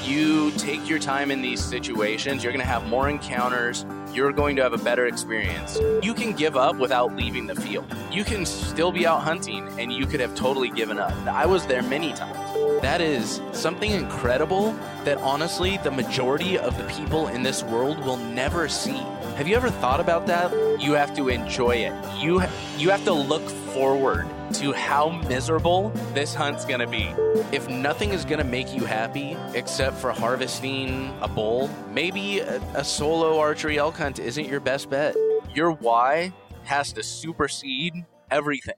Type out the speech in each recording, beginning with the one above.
you take your time in these situations, you're going to have more encounters. You're going to have a better experience. You can give up without leaving the field. You can still be out hunting and you could have totally given up. I was there many times. That is something incredible that honestly the majority of the people in this world will never see. Have you ever thought about that? You have to enjoy it. You have to look forward to how miserable this hunt's gonna be. If nothing is gonna make you happy except for harvesting a bull, maybe a solo archery elk hunt isn't your best bet. Your why has to supersede everything.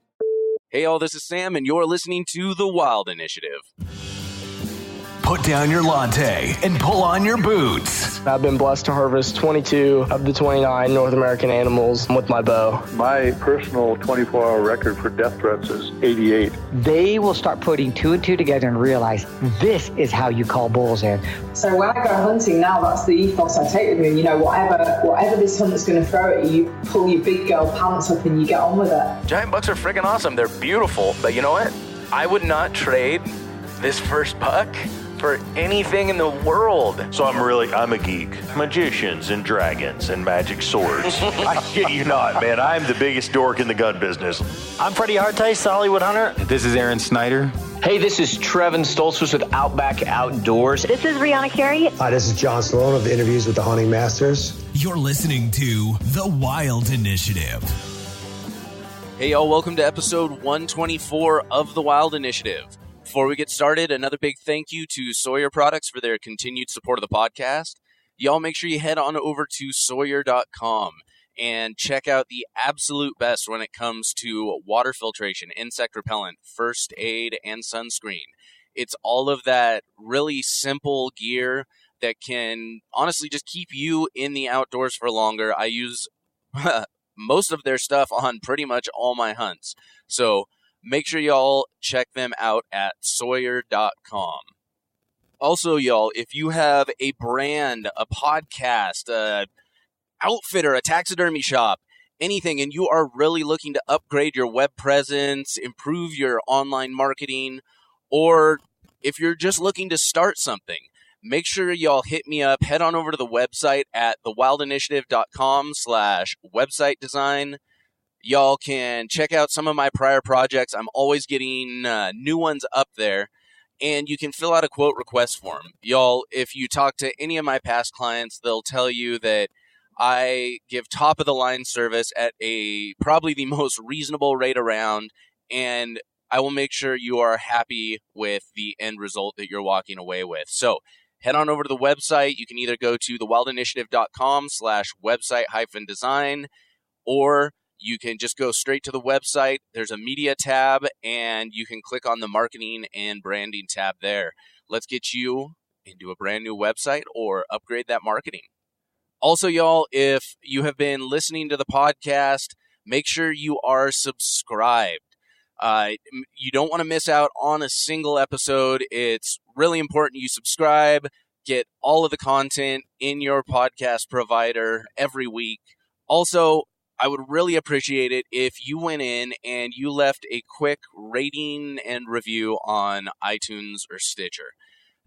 Hey all, this is Sam and you're listening to The Wild Initiative. Put down your latte and pull on your boots. I've been blessed to harvest 22 of the 29 North American animals with my bow. My personal 24-hour record for death threats is 88. They will start putting two and two together and realize this is how you call bulls in. So when I go hunting now, that's the ethos I take with me. You know, whatever this hunt is going to throw at you, you pull your big girl pants up and you get on with it. Giant bucks are freaking awesome. They're beautiful. But you know what? I would not trade this first buck for anything in the world. So I'm a geek. Magicians and dragons and magic swords. I kid you not, man. I'm the biggest dork in the gun business. I'm Freddie Hartice, the Hollywood Hunter. This is Aaron Snyder. Hey, this is Trevin Stoltzfus with Outback Outdoors. This is Rihanna Carey. Hi, this is John Sloan of the Interviews with the Hunting Masters. You're listening to The Wild Initiative. Hey y'all, welcome to episode 124 of The Wild Initiative. Before we get started, another big thank you to Sawyer Products for their continued support of the podcast. Y'all make sure you head on over to Sawyer.com and check out the absolute best when it comes to water filtration, insect repellent, first aid, and sunscreen. It's all of that really simple gear that can honestly just keep you in the outdoors for longer. I use most of their stuff on pretty much all my hunts. So make sure y'all check them out at Sawyer.com. Also, y'all, if you have a brand, a podcast, a outfitter, a taxidermy shop, anything, and you are really looking to upgrade your web presence, improve your online marketing, or if you're just looking to start something, make sure y'all hit me up. Head on over to the website at thewildinitiative.com/website design. Y'all can check out some of my prior projects. I'm always getting new ones up there. And you can fill out a quote request form. Y'all, if you talk to any of my past clients, they'll tell you that I give top-of-the-line service at probably the most reasonable rate around. And I will make sure you are happy with the end result that you're walking away with. So head on over to the website. You can either go to thewildinitiative.com/website-design, or you can just go straight to the website. There's a media tab, and you can click on the marketing and branding tab there. Let's get you into a brand new website or upgrade that marketing. Also, y'all, if you have been listening to the podcast, make sure you are subscribed. You don't want to miss out on a single episode. It's really important you subscribe, get all of the content in your podcast provider every week. Also, I would really appreciate it if you went in and you left a quick rating and review on iTunes or Stitcher.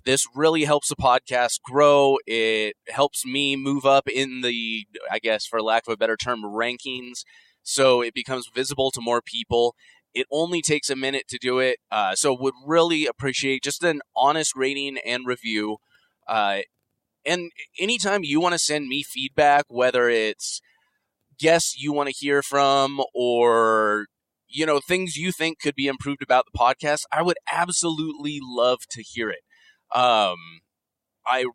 This really helps the podcast grow. It helps me move up in the, I guess, for lack of a better term, rankings, so it becomes visible to more people. It only takes a minute to do it, so would really appreciate just an honest rating and review. And anytime you want to send me feedback, whether it's guests you want to hear from or, you know, things you think could be improved about the podcast, I would absolutely love to hear it. I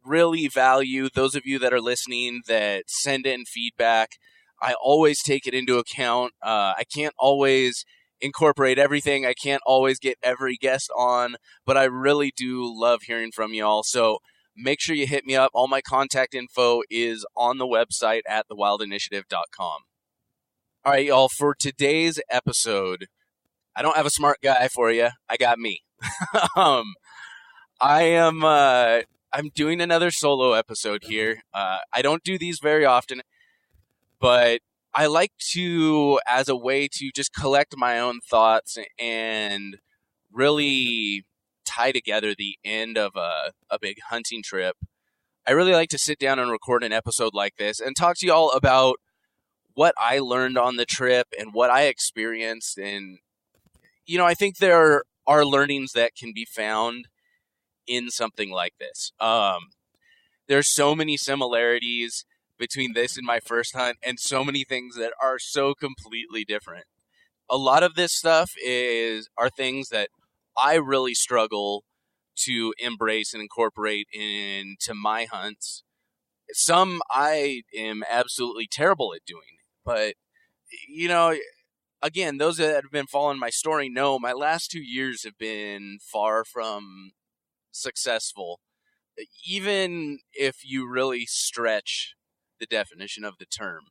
really value those of you that are listening that send in feedback. I always take it into account. I can't always incorporate everything. I can't always get every guest on, but I really do love hearing from y'all. So make sure you hit me up. All my contact info is on the website at thewildinitiative.com. All right, y'all, for today's episode, I don't have a smart guy for you. I got me. I'm doing another solo episode here. I don't do these very often, but I like to, as a way to just collect my own thoughts and really tie together the end of a big hunting trip, I really like to sit down and record an episode like this and talk to you all about what I learned on the trip and what I experienced. And, I think there are learnings that can be found in something like this. There's so many similarities between this and my first hunt and so many things that are so completely different. A lot of this stuff are things that I really struggle to embrace and incorporate into my hunts. Some I am absolutely terrible at doing, but again, those that have been following my story know my last 2 years have been far from successful, even if you really stretch the definition of the term.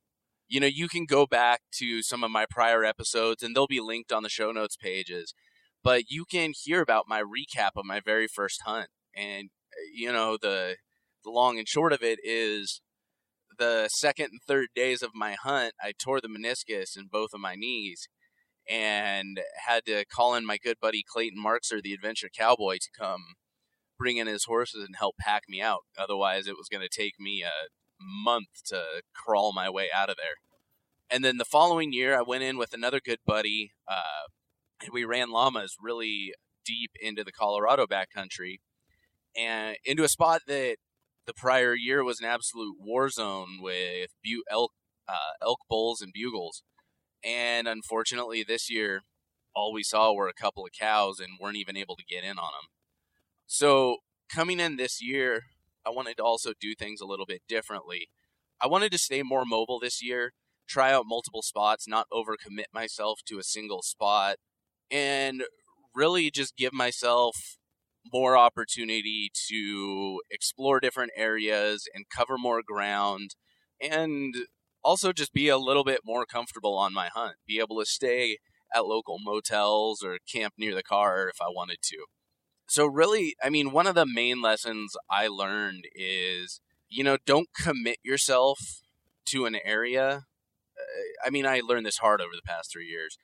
You can go back to some of my prior episodes and they'll be linked on the show notes pages, but you can hear about my recap of my very first hunt. And, the long and short of it is the second and third days of my hunt, I tore the meniscus in both of my knees and had to call in my good buddy Clayton Markser, the adventure cowboy, to come bring in his horses and help pack me out. Otherwise, it was going to take me a month to crawl my way out of there. And then the following year, I went in with another good buddy, and we ran llamas really deep into the Colorado backcountry and into a spot that the prior year was an absolute war zone with elk bulls and bugles. And unfortunately, this year, all we saw were a couple of cows and weren't even able to get in on them. So coming in this year, I wanted to also do things a little bit differently. I wanted to stay more mobile this year, try out multiple spots, not overcommit myself to a single spot, and really just give myself more opportunity to explore different areas and cover more ground, and also just be a little bit more comfortable on my hunt, be able to stay at local motels or camp near the car if I wanted to. So really, one of the main lessons I learned is, don't commit yourself to an area. I learned this hard over the past 3 years.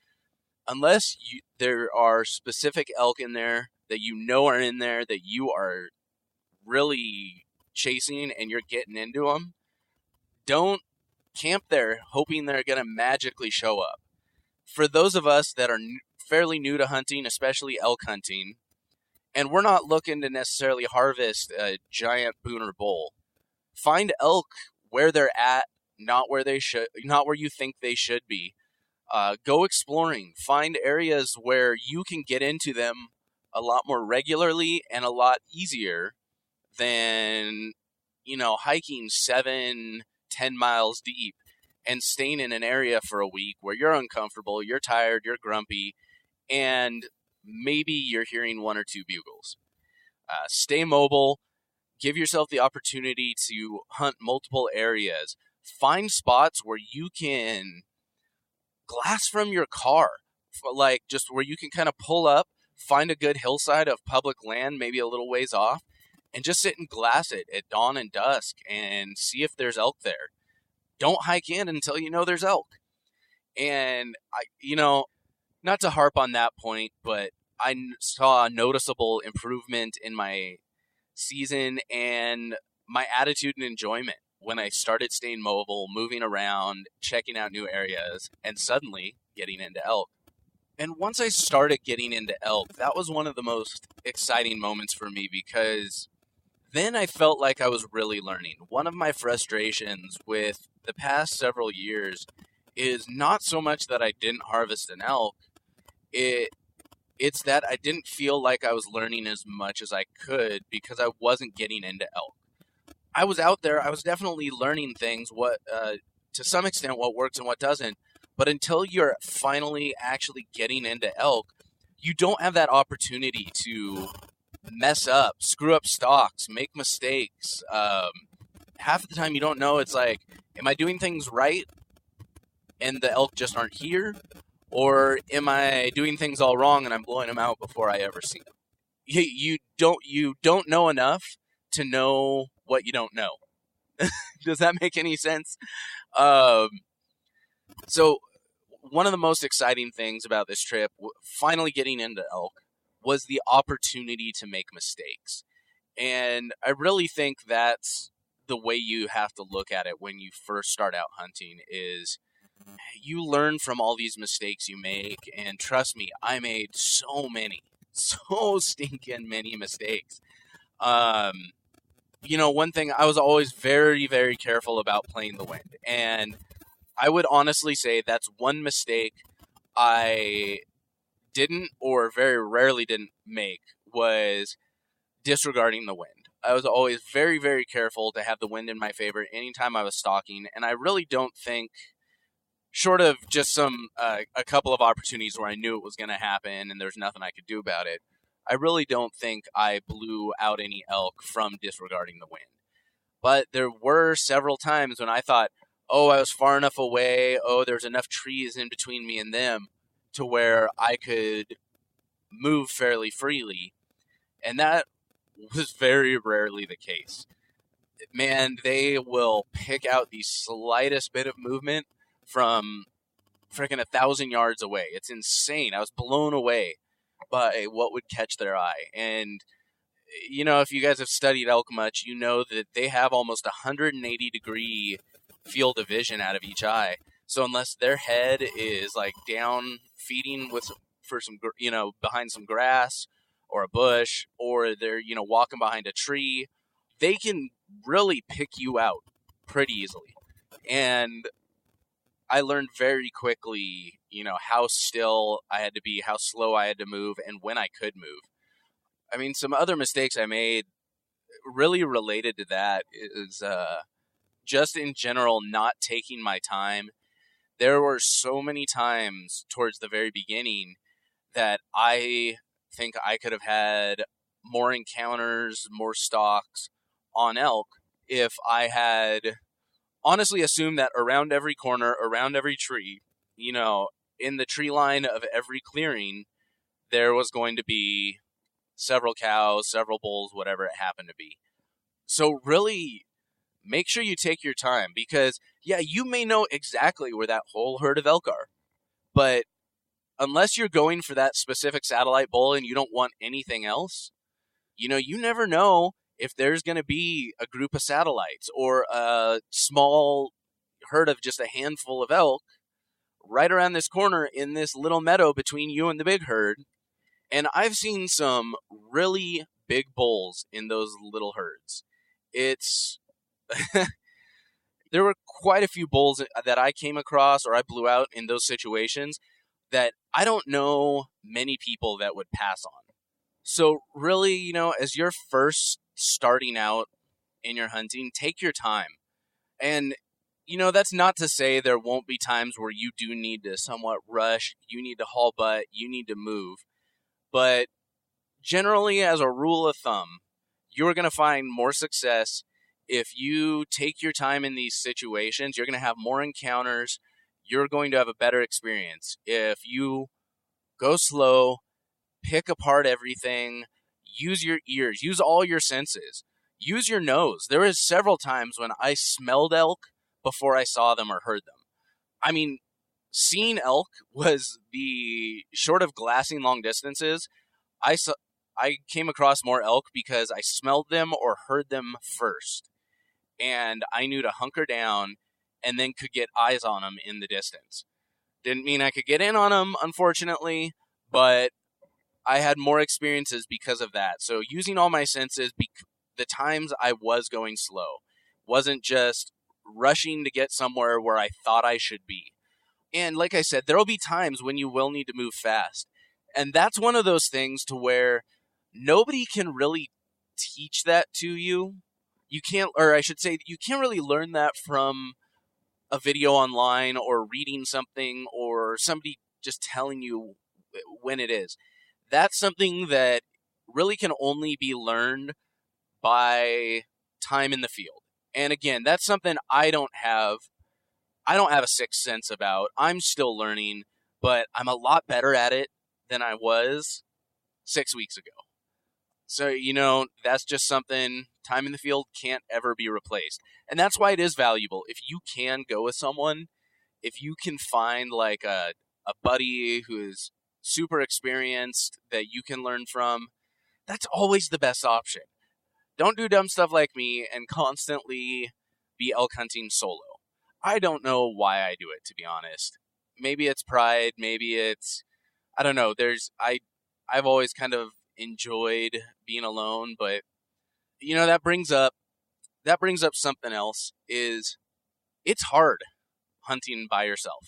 Unless there are specific elk in there that are in there that you are really chasing and you're getting into them, don't camp there hoping they're going to magically show up. For those of us that are fairly new to hunting, especially elk hunting, and we're not looking to necessarily harvest a giant booner bull, find elk where they're at, not where you think they should be. Go exploring. Find areas where you can get into them a lot more regularly and a lot easier than, hiking 7-10 miles deep and staying in an area for a week where you're uncomfortable, you're tired, you're grumpy, and maybe you're hearing one or two bugles. Stay mobile. Give yourself the opportunity to hunt multiple areas. Find spots where you can glass from your car, like just where you can kind of pull up, find a good hillside of public land, maybe a little ways off, and just sit and glass it at dawn and dusk and see if there's elk there. Don't hike in until you know there's elk. And not to harp on that point, but I saw a noticeable improvement in my season and my attitude and enjoyment when I started staying mobile, moving around, checking out new areas, and suddenly getting into elk. And once I started getting into elk, that was one of the most exciting moments for me, because then I felt like I was really learning. One of my frustrations with the past several years is not so much that I didn't harvest an elk. It's that I didn't feel like I was learning as much as I could because I wasn't getting into elk. I was out there. I was definitely learning things, to some extent, what works and what doesn't. But until you're finally actually getting into elk, you don't have that opportunity to mess up, screw up stalks, make mistakes. Half the time you don't know. It's like, am I doing things right and the elk just aren't here? Or am I doing things all wrong and I'm blowing them out before I ever see them? You don't know enough to know what you don't know. Does that make any sense? So one of the most exciting things about this trip, finally getting into elk, was the opportunity to make mistakes. And I really think that's the way you have to look at it when you first start out hunting is you learn from all these mistakes you make. And trust me, I made so stinking many mistakes. One thing, I was always very, very careful about playing the wind. And I would honestly say that's one mistake I didn't, or very rarely didn't make, was disregarding the wind. I was always very, very careful to have the wind in my favor anytime I was stalking. And I really don't think, short of just a couple of opportunities where I knew it was going to happen and there's nothing I could do about it, I really don't think I blew out any elk from disregarding the wind. But there were several times when I thought, oh, I was far enough away, there's enough trees in between me and them to where I could move fairly freely. And that was very rarely the case. Man, they will pick out the slightest bit of movement from freaking 1,000 yards away. It's insane. I was blown away by what would catch their eye. And, if you guys have studied elk much, you know that they have almost 180-degree field of vision out of each eye. So unless their head is like down feeding for some, behind some grass or a bush, or they're, walking behind a tree, they can really pick you out pretty easily. And I learned very quickly, how still I had to be, how slow I had to move, and when I could move. I mean, some other mistakes I made really related to that is just in general not taking my time. There were so many times towards the very beginning that I think I could have had more encounters, more stalks on elk if I had honestly assumed that around every corner, around every tree, in the tree line of every clearing, there was going to be several cows, several bulls, whatever it happened to be. So really make sure you take your time, because you may know exactly where that whole herd of elk are, but unless you're going for that specific satellite bull and you don't want anything else, you never know if there's going to be a group of satellites or a small herd of just a handful of elk right around this corner in this little meadow between you and the big herd. And I've seen some really big bulls in those little herds. There were quite a few bulls that I came across or I blew out in those situations that I don't know many people that would pass on. So really, as you're first starting out in your hunting, take your time. And, that's not to say there won't be times where you do need to somewhat rush, you need to haul butt, you need to move. But generally, as a rule of thumb, you're going to find more success if you take your time in these situations. You're going to have more encounters. You're going to have a better experience. If you go slow, pick apart everything, use your ears, use all your senses, use your nose. There was several times when I smelled elk before I saw them or heard them. I mean, seeing elk was the, short of glassing long distances, I came across more elk because I smelled them or heard them first. And I knew to hunker down and then could get eyes on them in the distance. Didn't mean I could get in on them, unfortunately, but I had more experiences because of that. So using all my senses, the times I was going slow, wasn't just rushing to get somewhere where I thought I should be. And like I said, there will be times when you will need to move fast. And that's one of those things to where nobody can really teach that to you. You can't, or I should say, you can't really learn that from a video online or reading something or somebody just telling you when it is. That's something that really can only be learned by time in the field. And again, that's something I don't have a sixth sense about. I'm still learning, but I'm a lot better at it than I was 6 weeks ago. So, that's just something, time in the field can't ever be replaced. And that's why it is valuable. If you can go with someone, if you can find like a buddy who is super experienced that you can learn from, that's always the best option. Don't do dumb stuff like me and constantly be elk hunting solo. I don't know why I do it, to be honest. Maybe it's pride, maybe it's, I don't know. I've always kind of enjoyed being alone, but that brings up something else. Is it's hard hunting by yourself.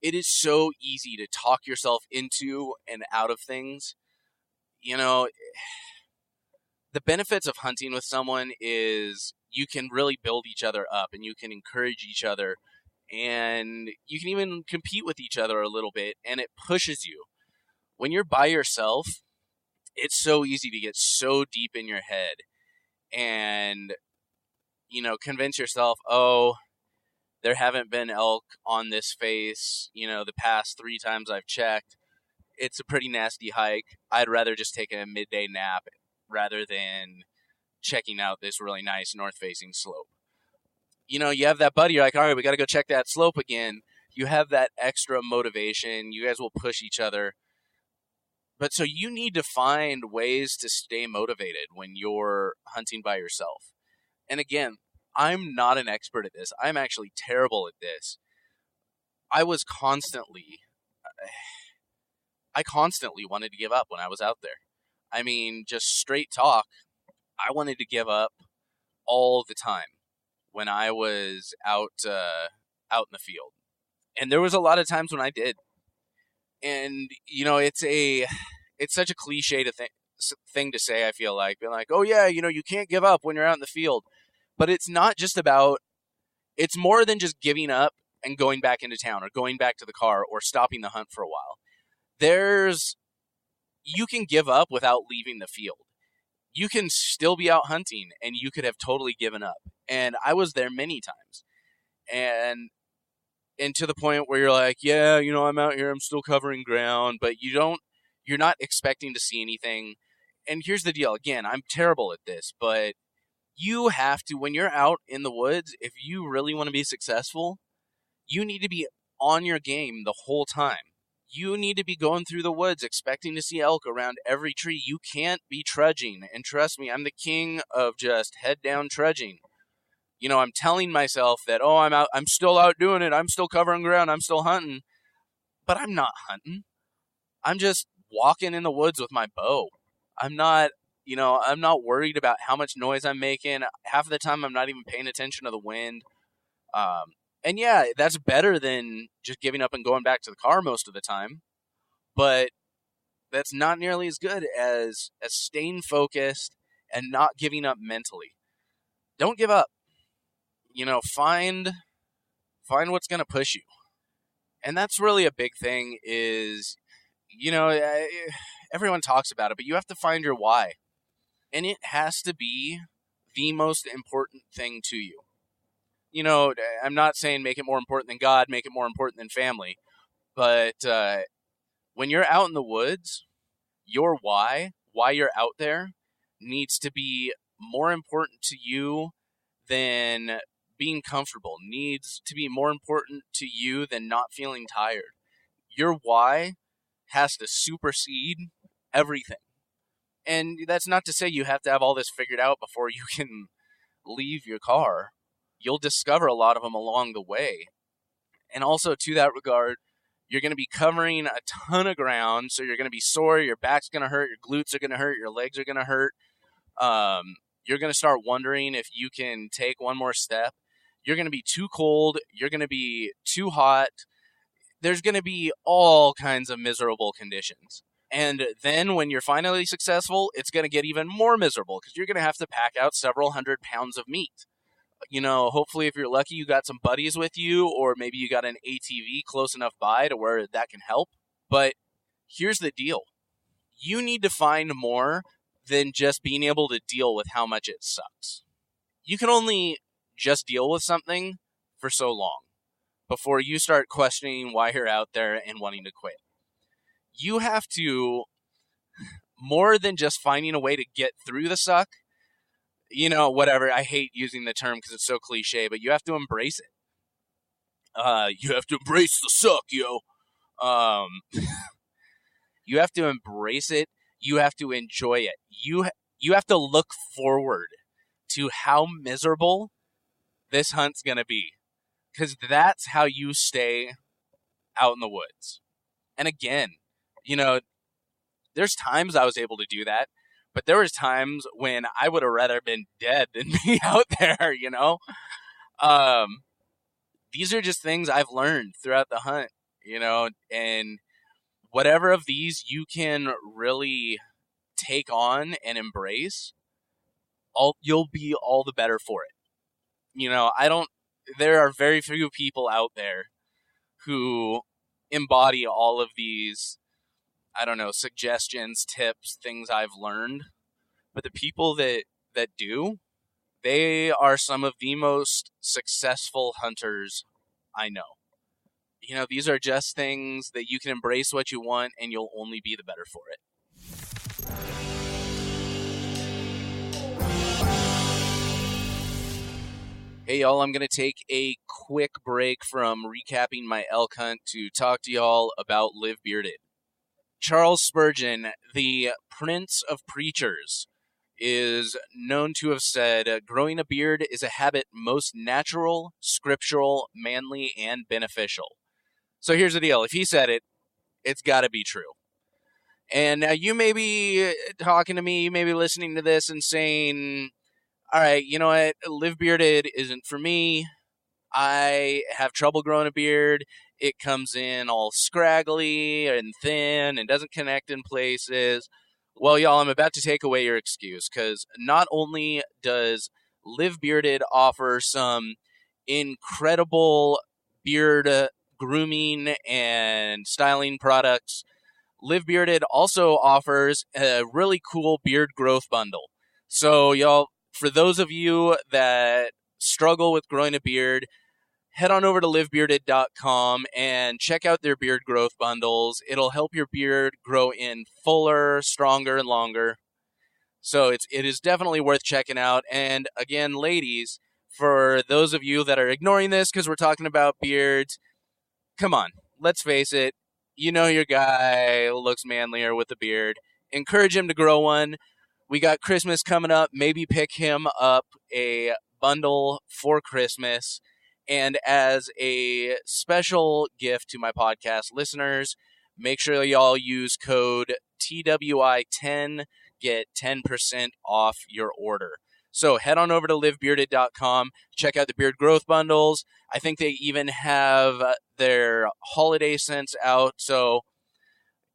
It is so easy to talk yourself into and out of things. The benefits of hunting with someone is you can really build each other up and you can encourage each other and you can even compete with each other a little bit, and it pushes you. When you're by yourself, it's so easy to get so deep in your head and, convince yourself, oh, there haven't been elk on this face, the past 3 times I've checked. It's a pretty nasty hike. I'd rather just take a midday nap rather than checking out this really nice north-facing slope. You have that buddy, you're like, all right, we got to go check that slope again. You have that extra motivation. You guys will push each other. But so you need to find ways to stay motivated when you're hunting by yourself. And again, I'm not an expert at this. I'm actually terrible at this. I constantly wanted to give up when I was out there. I mean, just straight talk, I wanted to give up all the time when I was out in the field. And there was a lot of times when I did. And, it's such a cliche thing to say, I feel like. Being like, oh, yeah, you can't give up when you're out in the field. But it's not just about, it's more than just giving up and going back into town or going back to the car or stopping the hunt for a while. You can give up without leaving the field. You can still be out hunting and you could have totally given up. And I was there many times. And to the point where you're like, yeah, I'm out here, I'm still covering ground, but you're not expecting to see anything. And here's the deal. Again, I'm terrible at this, but you have to, when you're out in the woods, if you really want to be successful, you need to be on your game the whole time. You need to be going through the woods expecting to see elk around every tree. You can't be trudging. And trust me, I'm the king of just head down trudging. I'm telling myself that, oh, I'm still out doing it. I'm still covering ground. I'm still hunting. But I'm not hunting. I'm just walking in the woods with my bow. I'm not worried about how much noise I'm making. Half of the time, I'm not even paying attention to the wind. And yeah, that's better than just giving up and going back to the car most of the time. But that's not nearly as good as staying focused and not giving up mentally. Don't give up. Find what's going to push you. And that's really a big thing is, everyone talks about it, but you have to find your why. And it has to be the most important thing to you. I'm not saying make it more important than God, make it more important than family. But when you're out in the woods, your why you're out there, needs to be more important to you than being comfortable, needs to be more important to you than not feeling tired. Your why has to supersede everything. And that's not to say you have to have all this figured out before you can leave your car. You'll discover a lot of them along the way. And also to that regard, you're going to be covering a ton of ground, so you're going to be sore, your back's going to hurt, your glutes are going to hurt, your legs are going to hurt. You're going to start wondering if you can take one more step. You're going to be too cold. You're going to be too hot. There's going to be all kinds of miserable conditions. And then when you're finally successful, it's going to get even more miserable because you're going to have to pack out several 100 pounds of meat. Hopefully if you're lucky, you got some buddies with you, or maybe you got an ATV close enough by to where that can help. But here's the deal. You need to find more than just being able to deal with how much it sucks. You can only just deal with something for so long before you start questioning why you're out there and wanting to quit. You have to, more than just finding a way to get through the suck, whatever. I hate using the term because it's so cliche, but you have to embrace it. You have to embrace the suck, yo. You have to embrace it. You have to enjoy it. You have to look forward to how miserable this hunt's going to be, because that's how you stay out in the woods. And again, there's times I was able to do that, but there was times when I would have rather been dead than be out there, These are just things I've learned throughout the hunt, and whatever of these you can really take on and embrace, you'll be all the better for it. There are very few people out there who embody all of these, suggestions, tips, things I've learned. But the people that do, they are some of the most successful hunters I know. These are just things that you can embrace what you want, and you'll only be the better for it. Hey, y'all, I'm going to take a quick break from recapping my elk hunt to talk to y'all about Live Bearded. Charles Spurgeon, the Prince of Preachers, is known to have said, growing a beard is a habit most natural, scriptural, manly, and beneficial. So here's the deal. If he said it, it's got to be true. And now you may be talking to me, you may be listening to this and saying, all right, you know what? Live Bearded isn't for me. I have trouble growing a beard. It comes in all scraggly and thin and doesn't connect in places. Well, y'all, I'm about to take away your excuse, because not only does Live Bearded offer some incredible beard grooming and styling products, Live Bearded also offers a really cool beard growth bundle. So, y'all, for those of you that struggle with growing a beard, head on over to livebearded.com and check out their beard growth bundles. It'll help your beard grow in fuller, stronger, and longer. So it is definitely worth checking out. And again, ladies, for those of you that are ignoring this because we're talking about beards, come on, let's face it. Your guy looks manlier with a beard. Encourage him to grow one. We got Christmas coming up. Maybe pick him up a bundle for Christmas. And as a special gift to my podcast listeners, make sure y'all use code TWI10, get 10% off your order. So head on over to livebearded.com, check out the beard growth bundles. I think they even have their holiday scents out, so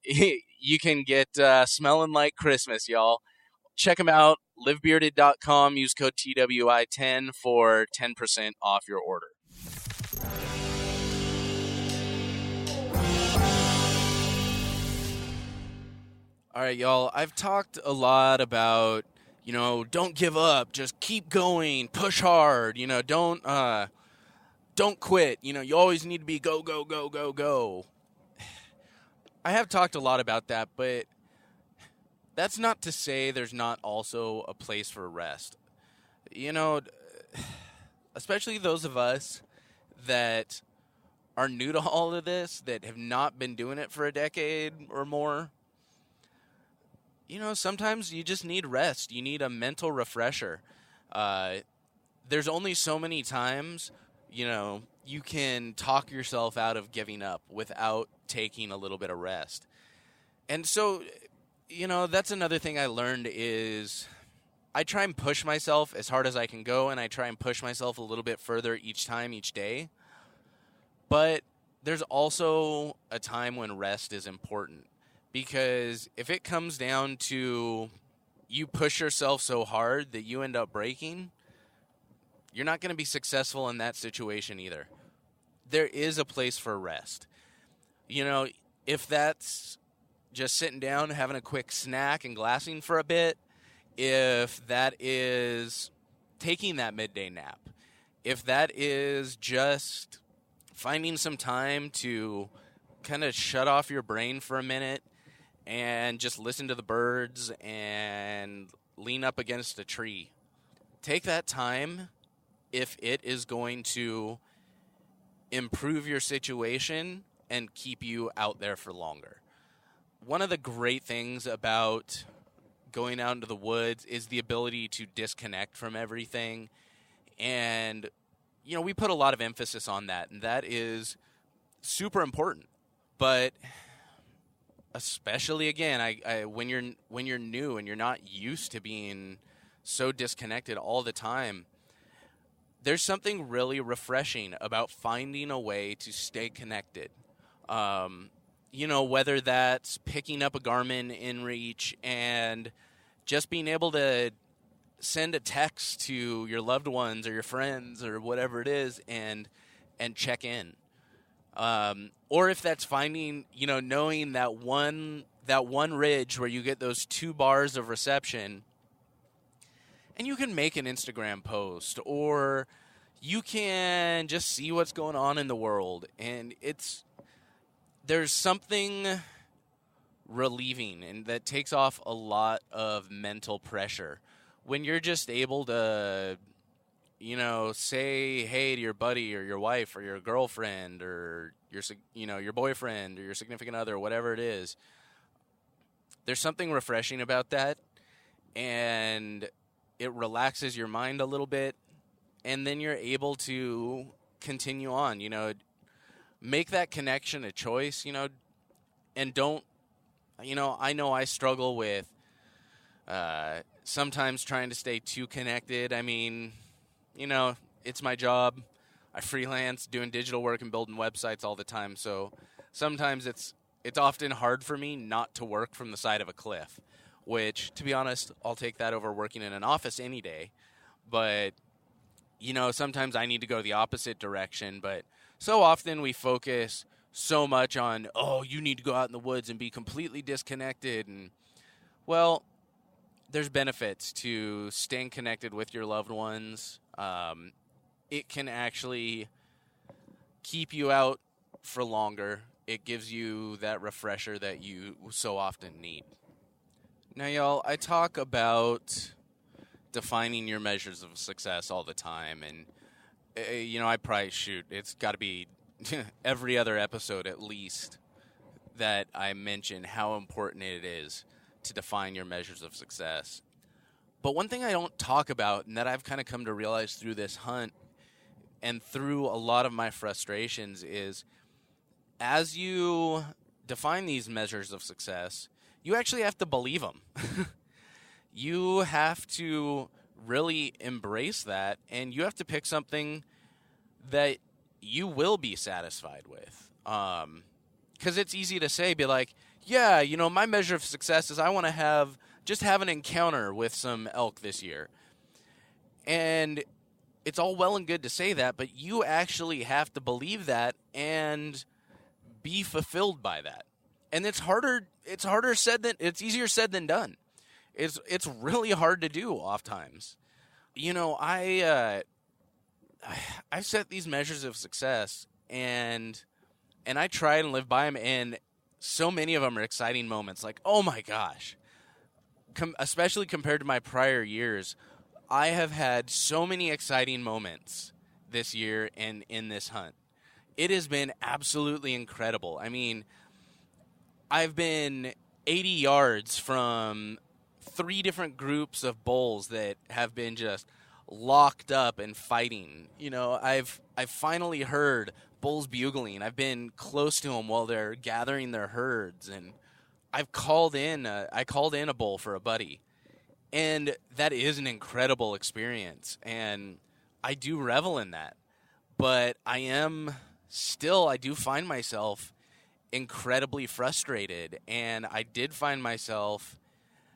you can get smelling like Christmas, y'all. Check them out, livebearded.com. Use code TWI10 for 10% off your order. All right, y'all, I've talked a lot about, don't give up, just keep going, push hard, don't quit. You always need to be go, go, go, go, go. I have talked a lot about that, but that's not to say there's not also a place for rest. Especially those of us that are new to all of this, that have not been doing it for a decade or more. Sometimes you just need rest. You need a mental refresher. There's only so many times, you can talk yourself out of giving up without taking a little bit of rest. And so, that's another thing I learned is I try and push myself as hard as I can go, and I try and push myself a little bit further each day. But there's also a time when rest is important. Because if it comes down to you push yourself so hard that you end up breaking, you're not going to be successful in that situation either. There is a place for rest. If that's just sitting down, having a quick snack and glassing for a bit, if that is taking that midday nap, if that is just finding some time to kind of shut off your brain for a minute and just listen to the birds and lean up against a tree. Take that time if it is going to improve your situation and keep you out there for longer. one of the great things about going out into the woods is the ability to disconnect from everything. And, we put a lot of emphasis on that, and that is super important. But especially, again, when you're new and you're not used to being so disconnected all the time, there's something really refreshing about finding a way to stay connected. Whether that's picking up a Garmin inReach and just being able to send a text to your loved ones or your friends or whatever it is and check in. Or if that's finding, knowing that one ridge where you get those 2 bars of reception and you can make an Instagram post, or you can just see what's going on in the world. And there's something relieving, and that takes off a lot of mental pressure when you're just able to, say hey to your buddy or your wife or your girlfriend or your boyfriend or your significant other, whatever it is. There's something refreshing about that, and it relaxes your mind a little bit, and then you're able to continue on, make that connection a choice, and don't, I know I struggle with sometimes trying to stay too connected. I mean, it's my job. I freelance doing digital work and building websites all the time, so sometimes it's often hard for me not to work from the side of a cliff, which, to be honest, I'll take that over working in an office any day. But, sometimes I need to go the opposite direction. But so often we focus so much on, you need to go out in the woods and be completely disconnected. And, well, there's benefits to staying connected with your loved ones. It can actually keep you out for longer. It gives you that refresher that you so often need. Now, y'all, I talk about defining your measures of success all the time, and, I probably it's got to be every other episode at least that I mention how important it is to define your measures of success. But one thing I don't talk about, and that I've kind of come to realize through this hunt and through a lot of my frustrations, is as you define these measures of success, you actually have to believe them. You have to really embrace that, and you have to pick something that you will be satisfied with. Because it's easy to say, be like, yeah, my measure of success is I want to have an encounter with some elk this year. And it's all well and good to say that, but you actually have to believe that and be fulfilled by that. And it's easier said than done. It's really hard to do oftentimes. I've set these measures of success, and I try and live by them, and so many of them are exciting moments. Like, oh my gosh, especially compared to my prior years, I have had so many exciting moments this year and in this hunt. It has been absolutely incredible. I mean, I've been 80 yards from 3 different groups of bulls that have been just locked up and fighting. I've finally heard bulls bugling. I've been close to them while they're gathering their herds, and I called in a bull for a buddy, and that is an incredible experience, and I do revel in that. But I do find myself incredibly frustrated, and I did find myself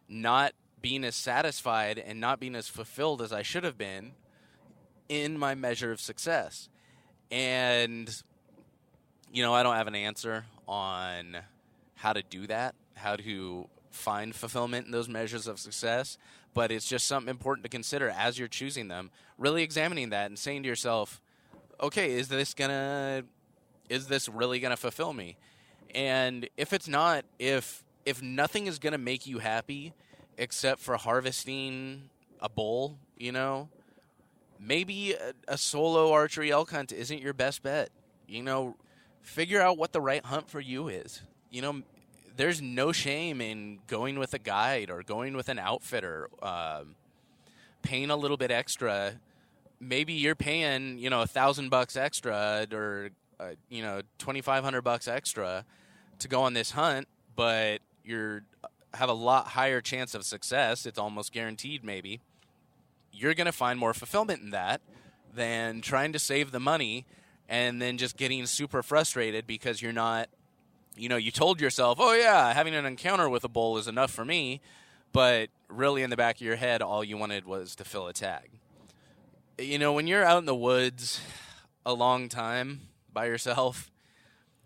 not being as satisfied and not being as fulfilled as I should have been in my measure of success. And, I don't have an answer on how to do that, how to find fulfillment in those measures of success, but it's just something important to consider as you're choosing them, really examining that and saying to yourself, okay, is this really going to fulfill me? And if it's not, if nothing is going to make you happy except for harvesting a bull, maybe a solo archery elk hunt isn't your best bet. Figure out what the right hunt for you is. there's no shame in going with a guide or going with an outfitter, paying a little bit extra. Maybe you're paying, $1,000 extra or, $2,500 extra to go on this hunt, but you're have a lot higher chance of success. It's almost guaranteed, maybe. You're going to find more fulfillment in that than trying to save the money and then just getting super frustrated because you're not, you told yourself, oh yeah, having an encounter with a bull is enough for me, but really in the back of your head, all you wanted was to fill a tag. When you're out in the woods a long time by yourself,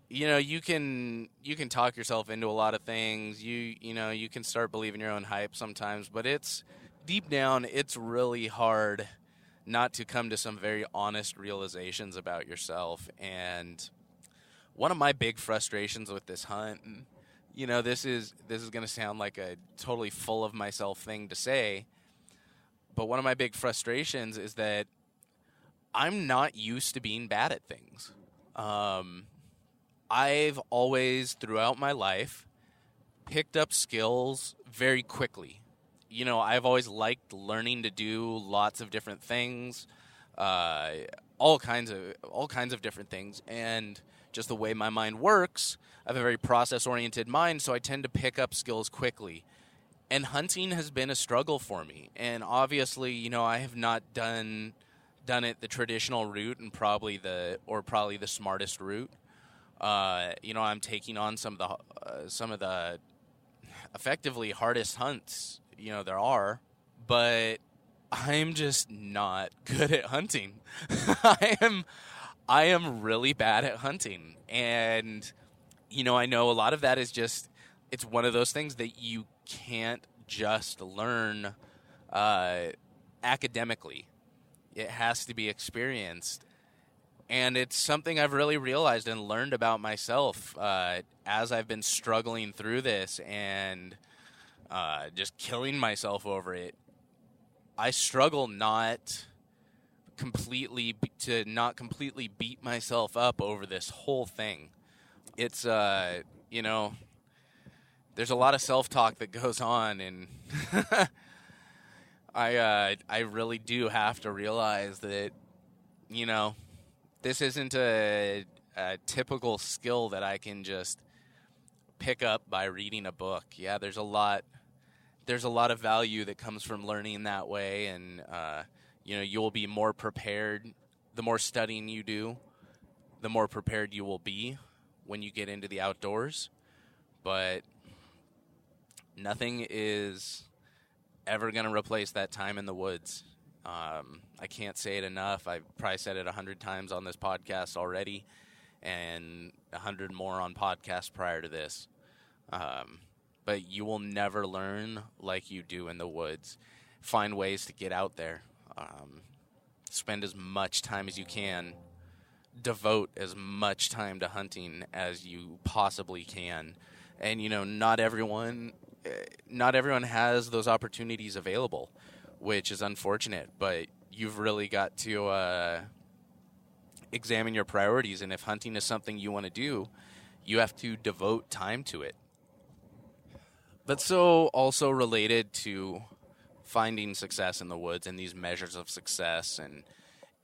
you can talk yourself into a lot of things. You can start believing your own hype sometimes, but it's deep down, it's really hard not to come to some very honest realizations about yourself. And one of my big frustrations with this hunt, and, this is going to sound like a totally full of myself thing to say, but one of my big frustrations is that I'm not used to being bad at things. I've always, throughout my life, picked up skills very quickly. I've always liked learning to do lots of different things, all kinds of different things. And just the way my mind works, I have a very process-oriented mind, so I tend to pick up skills quickly. And hunting has been a struggle for me. And obviously, I have not done it the traditional route and probably the smartest route. I'm taking on some of the effectively hardest hunts, there are, but I'm just not good at hunting. I am really bad at hunting. And, I know a lot of that is just, it's one of those things that you can't just learn academically. It has to be experienced. And it's something I've really realized and learned about myself as I've been struggling through this and just killing myself over it. I struggle not completely beat myself up over this whole thing. It's there's a lot of self-talk that goes on, and I really do have to realize that this isn't a typical skill that I can just pick up by reading a book. Yeah, there's a lot of value that comes from learning that way, and you'll be more prepared. The more studying you do, the more prepared you will be when you get into the outdoors. But nothing is ever going to replace that time in the woods. I can't say it enough. I've probably said it 100 times on this podcast already, and 100 more on podcasts prior to this. But you will never learn like you do in the woods. Find ways to get out there. Spend as much time as you can. Devote as much time to hunting as you possibly can. And, not everyone has those opportunities available, which is unfortunate, but you've really got to examine your priorities, and if hunting is something you want to do, you have to devote time to it. But so also related to finding success in the woods and these measures of success and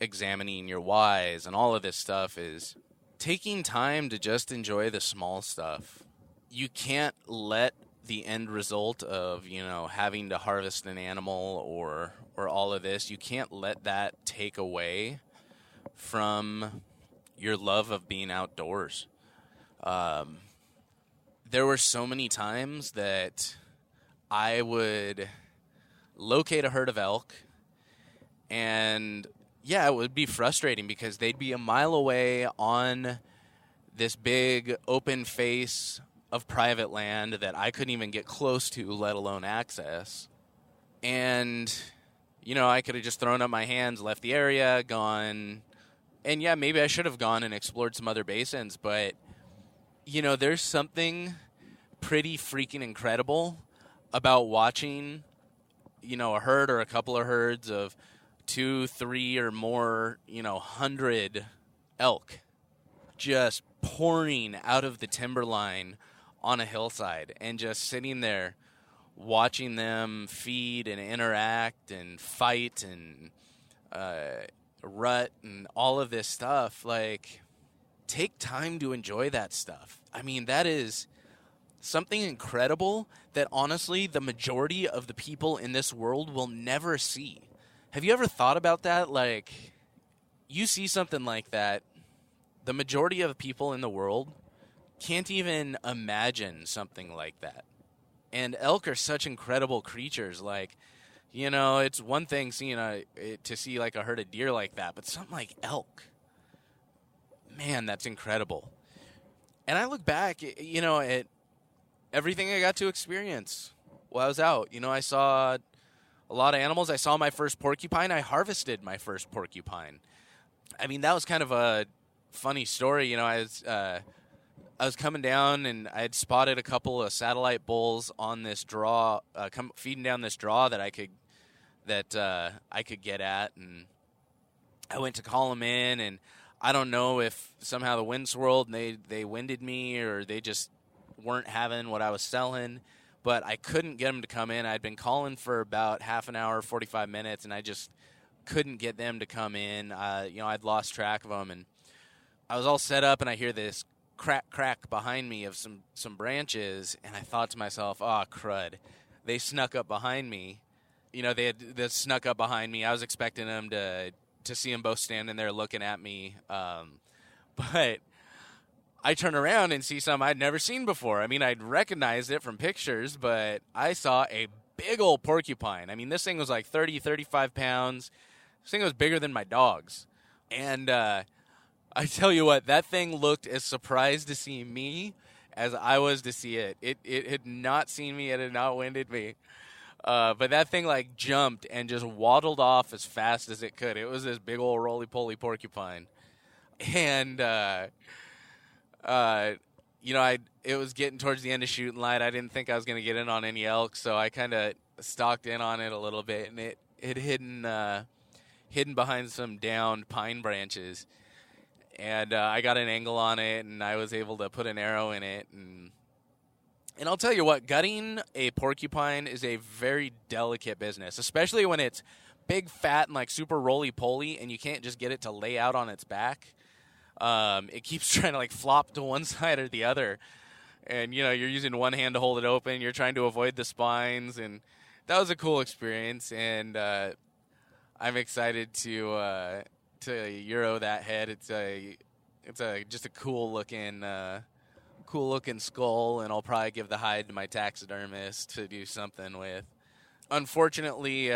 examining your whys and all of this stuff is taking time to just enjoy the small stuff. You can't let the end result of, having to harvest an animal or all of this, you can't let that take away from your love of being outdoors. There were so many times that I would locate a herd of elk, and it would be frustrating because they'd be a mile away on this big open face of private land that I couldn't even get close to, let alone access. And, I could have just thrown up my hands, left the area, gone. And maybe I should have gone and explored some other basins, but, there's something pretty freaking incredible about watching, a herd or a couple of herds of 2, 3 or more, 100 elk just pouring out of the timberline on a hillside and just sitting there watching them feed and interact and fight and rut and all of this stuff. Like, take time to enjoy that stuff. I mean, that is something incredible that honestly the majority of the people in this world will never see. Have you ever thought about that? Like, you see something like that, the majority of the people in the world can't even imagine something like that. And elk are such incredible creatures. Like, you know, it's one thing seeing to see like a herd of deer like that, but something like elk, man, that's incredible. And I look back, you know, at everything I got to experience while I was out. You know, I saw a lot of animals. I saw my first porcupine. I harvested my first porcupine. I mean, that was kind of a funny story. You know, I was coming down and I had spotted a couple of satellite bulls on this draw, feeding down this draw that I could get at, and I went to call them in, and I don't know if somehow the wind swirled and they winded me, or they just weren't having what I was selling, but I couldn't get them to come in. I'd been calling for about half an hour, 45 minutes, and I just couldn't get them to come in. You know, I'd lost track of them, and I was all set up, and I hear this crack behind me of some branches, and I thought to myself, oh, crud. They snuck up behind me. You know, they snuck up behind me. I was expecting them to see them both standing there looking at me. But I turn around and see something I'd never seen before. I mean, I'd recognized it from pictures, but I saw a big old porcupine. I mean, this thing was like 30, 35 pounds. This thing was bigger than my dogs. And I tell you what, that thing looked as surprised to see me as I was to see it. It had not seen me. It had not winded me. But that thing, like, jumped and just waddled off as fast as it could. It was this big old roly-poly porcupine. And, you know, it was getting towards the end of shooting light. I didn't think I was going to get in on any elk, so I kind of stalked in on it a little bit. And it had hidden behind some downed pine branches. And I got an angle on it, and I was able to put an arrow in it. And I'll tell you what, gutting a porcupine is a very delicate business, especially when it's big, fat, and like super roly-poly, and you can't just get it to lay out on its back. It keeps trying to like flop to one side or the other. And, you know, you're using one hand to hold it open. You're trying to avoid the spines. And that was a cool experience. And I'm excited to Euro that head. It's just a cool looking skull, and I'll probably give the hide to my taxidermist to do something with. Unfortunately,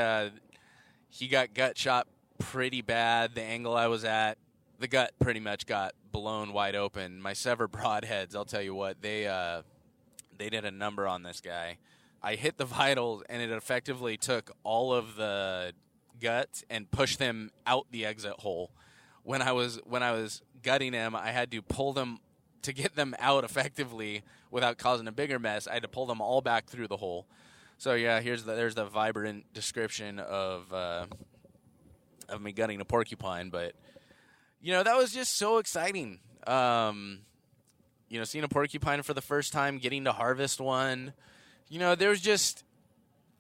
he got gut shot pretty bad. The angle I was at, the gut pretty much got blown wide open. My severed broadheads, I'll tell you what, they did a number on this guy. I hit the vitals, and it effectively took all of the gut and push them out the exit hole. When I was gutting him, I had to pull them to get them out effectively without causing a bigger mess. I had to pull them all back through the hole. So yeah, there's the vibrant description of me gutting a porcupine. But you know, that was just so exciting. You know, seeing a porcupine for the first time, getting to harvest one. You know, there's just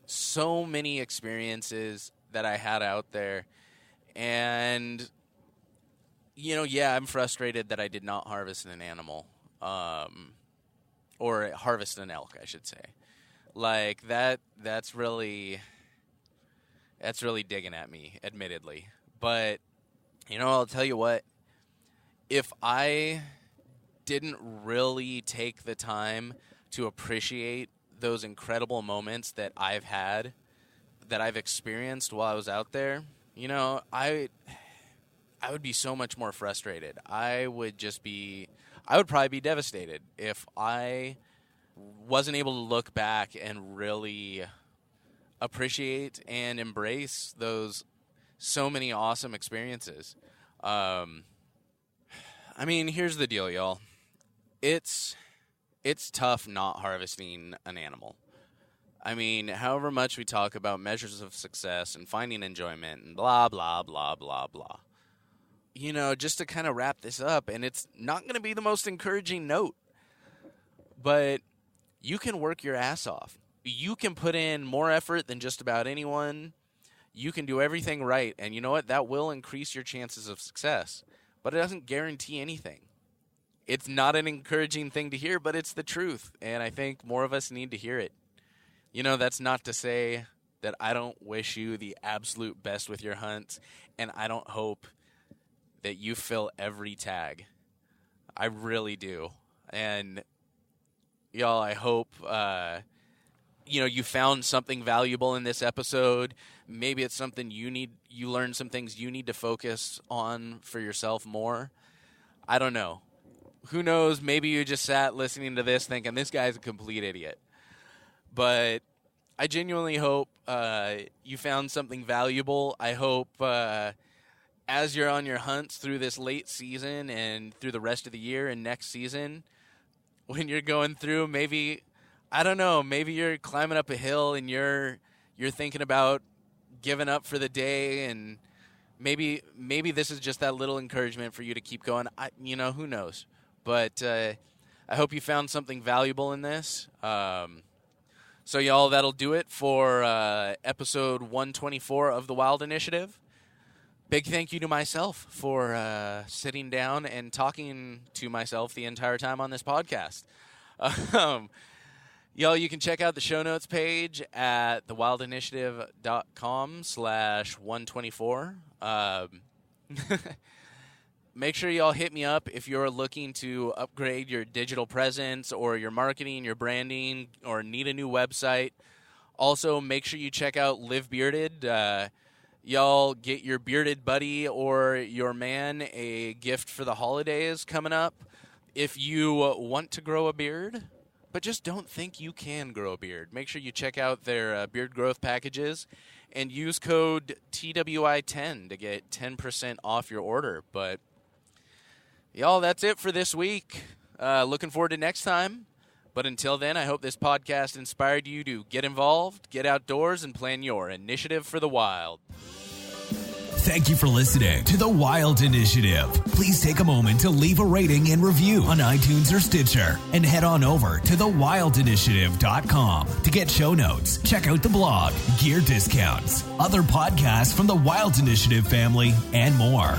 so many experiences that I had out there. And, you know, yeah, I'm frustrated that I did not harvest an animal. Or harvest an elk, I should say. Like, that's really digging at me, admittedly. But, you know, I'll tell you what. If I didn't really take the time to appreciate those incredible moments that I've had, that I've experienced while I was out there, you know, I would be so much more frustrated. I would probably be devastated if I wasn't able to look back and really appreciate and embrace those so many awesome experiences. I mean, here's the deal, y'all. It's tough not harvesting an animal. I mean, however much we talk about measures of success and finding enjoyment and blah, blah, blah, blah, blah. You know, just to kind of wrap this up, and it's not going to be the most encouraging note, but you can work your ass off. You can put in more effort than just about anyone. You can do everything right, and you know what? That will increase your chances of success, but it doesn't guarantee anything. It's not an encouraging thing to hear, but it's the truth, and I think more of us need to hear it. You know, that's not to say that I don't wish you the absolute best with your hunts, and I don't hope that you fill every tag. I really do. And y'all, I hope you found something valuable in this episode. Maybe it's something you learned some things you need to focus on for yourself more. I don't know. Who knows? Maybe you just sat listening to this thinking this guy's a complete idiot. But I genuinely hope you found something valuable. I hope as you're on your hunts through this late season and through the rest of the year and next season, when you're going through, maybe, I don't know, maybe you're climbing up a hill and you're thinking about giving up for the day, and maybe this is just that little encouragement for you to keep going. Who knows? But I hope you found something valuable in this. So, y'all, that'll do it for episode 124 of the Wild Initiative. Big thank you to myself for sitting down and talking to myself the entire time on this podcast. Y'all, you can check out the show notes page at thewildinitiative.com/124. Make sure y'all hit me up if you're looking to upgrade your digital presence or your marketing, your branding, or need a new website. Also, make sure you check out Live Bearded. Y'all get your bearded buddy or your man a gift for the holidays coming up. If you want to grow a beard, but just don't think you can grow a beard, make sure you check out their beard growth packages and use code TWI10 to get 10% off your order. But y'all, that's it for this week. Looking forward to next time. But until then, I hope this podcast inspired you to get involved, get outdoors, and plan your initiative for the wild. Thank you for listening to The Wild Initiative. Please take a moment to leave a rating and review on iTunes or Stitcher. And head on over to thewildinitiative.com to get show notes, check out the blog, gear discounts, other podcasts from the Wild Initiative family, and more.